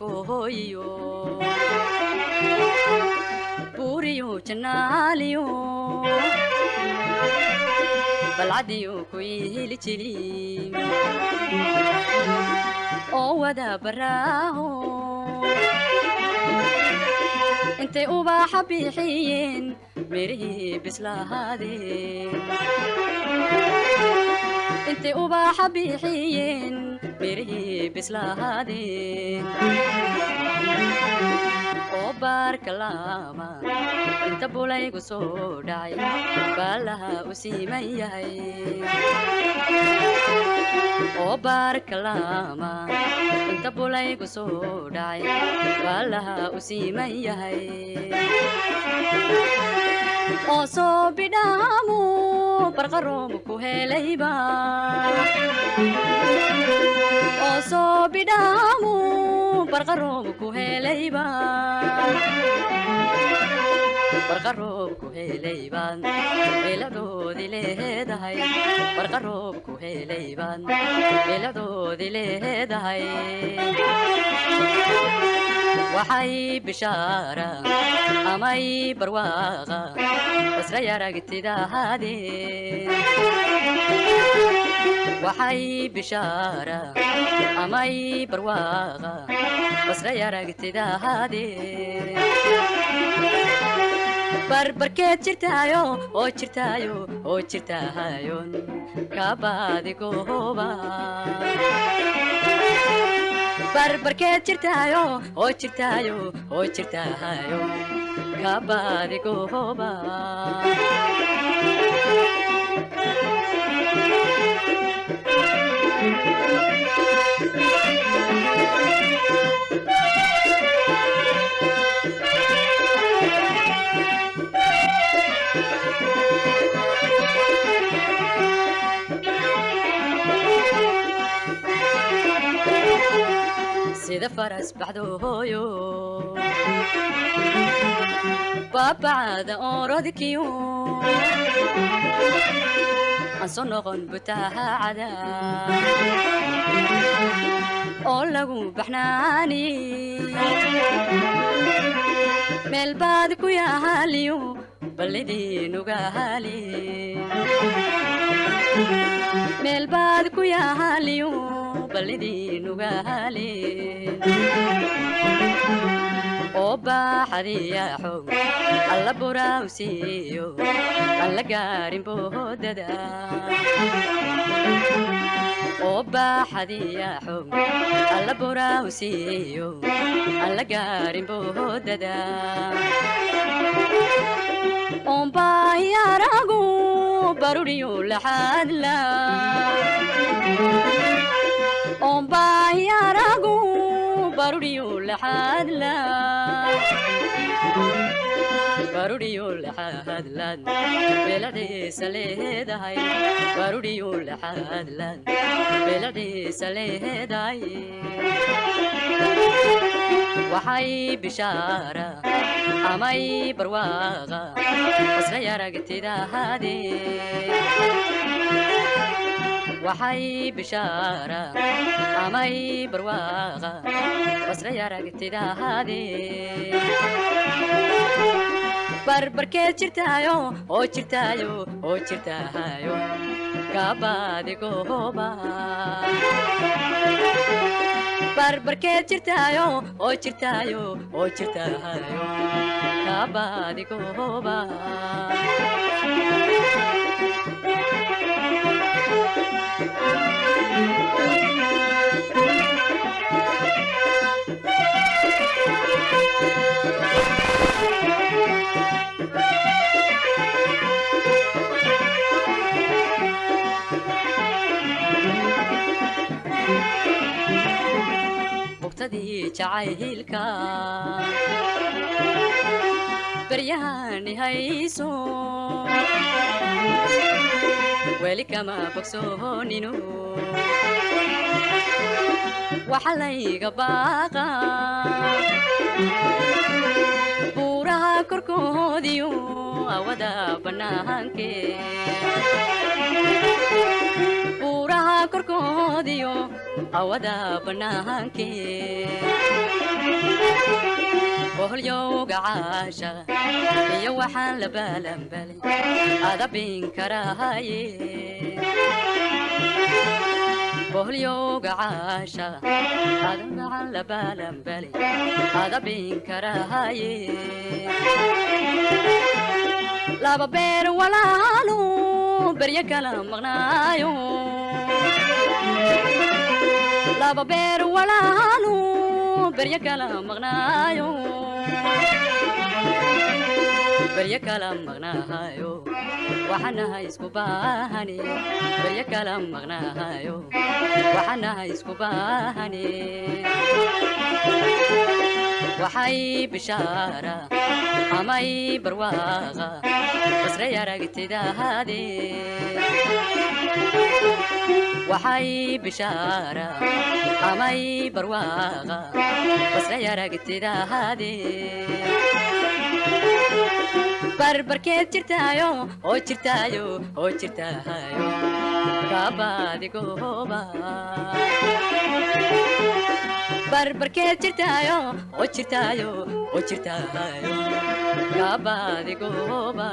barkooyo buuriyo janaaliyo balcadiyo ku heli jirin oo wada baraaho intay ubaxa bixiyeen mirihii bislahaadeen intay ubaxa bixiyeen mirihii bislahaadeen oo baarka laaba inta bulaygu soo dhacay baalaha u siiman yahay oo baarka laaba inta bulaygu soo dhacay baalaha u siiman yahay oo soo bidhaamu barqaroob ku helayba oo soo bidhaamu barqaroob ku helayba barqaroob ku helaybaan beeladoodii leedahay barqaroob ku helaybaan beeladoodii leedahay waxay bishaara amay barwaaqa basra yaragtidahaadeen waxay bishaara amay barwaaqa basra yaragtidahaadeen barbarkeed jirtaayo oo jirtaayo oo jirtaayon kabadigooba barbarkeed jirtaayo oo jirtaayo oo jirtaayo kabadigooba sida faras baxdooyo baabacada oorodkiyo aan soo noqon butaacada oo lagu baxnaani meel baad ku yaaliyo ballidiinugaali meel baad ku yaaliyo ballidiinugaali oo baaxadiya xog alla buraawsiiyo aan la gaarin boodada oo baaxadiya xog alla buraawsiiyo aan la gaarin boodada oon baahiyaragu baruriyo laxaadla oon baahiyaragu baruriyo laxaadla baruriyo laxaadlan beeladiisa leedahay baruriyo laxaadlan beeladiisa leedahay waxay bishaara amay barwaaqa basra yaragtidahaadeen waxay bishaara amay barwaaqa basra yaragtidahaadeen barbarkeed jirtaayo oo jirtaayo oo jirtaayo kabadigooba barbarkeed jirtaayo oo jirtaayo oo jirtaayo kabadigooba bugtadii jacaylka baryahani hayso weli kama bogsooninu waxa layga baaqa buuraha korkoodiyo awada bannaankee buuraha korkoodiyo awada bannaankee boholyowga caashaqa iyo waxaan la baalanbalay adabin karaaye boholyowga caashaqa adabaan la baalanbalay adabin karaaye laba beer walaalo berya kala maqnaayo laba beer walaalo berya kala maqnaayo berya kala maqnaayo waxaanahay isku baahane berya kala maqnaayo waxaanahay isku baahane waxay bishaara amay barwaaqa basray aragtidaade waxay bishaara amay barwaaqa basray aragtidaade barbarkeed jirtaayo oo jirtaayo oo jirtaayo kabadigooba barbarkeed jirtaayo oo jirtaayo oo jirtaayo kabadigooba